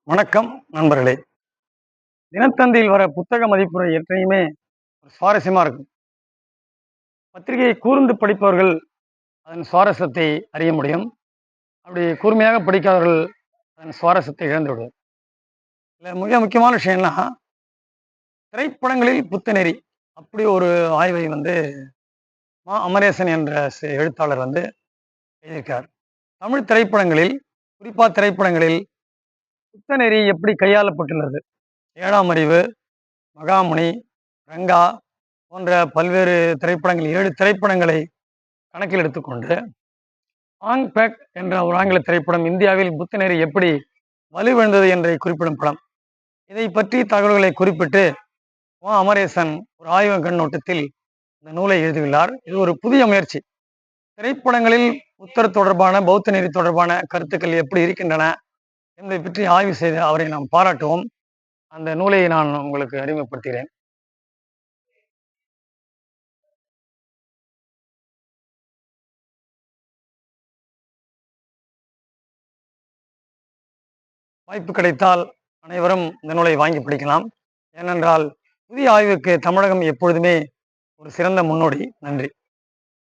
வணக்கம் நண்பர்களே. தினத்தந்தியில் வர புத்தக மதிப்புரை எத்தனையுமே சுவாரஸ்யமா இருக்கும். பத்திரிகையை கூர்ந்து படிப்பவர்கள் அதன் சுவாரஸ்யத்தை அறிய முடியும். அப்படி கூர்மையாக படிக்காதவர்கள் அதன் சுவாரஸ்யத்தை இழந்து விடுவர். இதில் மிக முக்கியமான விஷயம் என்னன்னா, திரைப்படங்களில் புத்தநெறி அப்படி ஒரு ஆய்வை அமரேசன் என்ற எழுத்தாளர் எழுதியிருக்கார். தமிழ் திரைப்படங்களில், குறிப்பா திரைப்படங்களில் புத்தநெறி எப்படி கையாளப்பட்டுள்ளது? ஏழாம் அறிவு, மகாமுனி, ரங்கா போன்ற பல்வேறு திரைப்படங்கள் 7 திரைப்படங்களை கணக்கில் எடுத்துக்கொண்டு, ஆங் பேக் என்ற ஒரு ஆங்கில திரைப்படம் இந்தியாவில் புத்தநெறி எப்படி வலுவிழந்தது என்பதை குறிப்பிடும் படம். இதை பற்றி தகவல்களை குறிப்பிட்டு அமரேசன் ஒரு ஆய்வு கண்ணோட்டத்தில் இந்த நூலை எழுதியுள்ளார். இது ஒரு புதிய முயற்சி. திரைப்படங்களில் புத்தர் தொடர்பான, பௌத்த நெறி தொடர்பான கருத்துக்கள் எப்படி இருக்கின்றன என்பதை பற்றி ஆய்வு செய்த அவரை நாம் பாராட்டுவோம். அந்த நூலை நான் உங்களுக்கு அறிமுகப்படுத்துகிறேன். வாய்ப்பு கிடைத்தால் அனைவரும் இந்த நூலை வாங்கி படிக்கலாம். ஏனென்றால் புதிய ஆய்வுக்கு தமிழகம் எப்பொழுதுமே ஒரு சிறந்த முன்னோடி. நன்றி.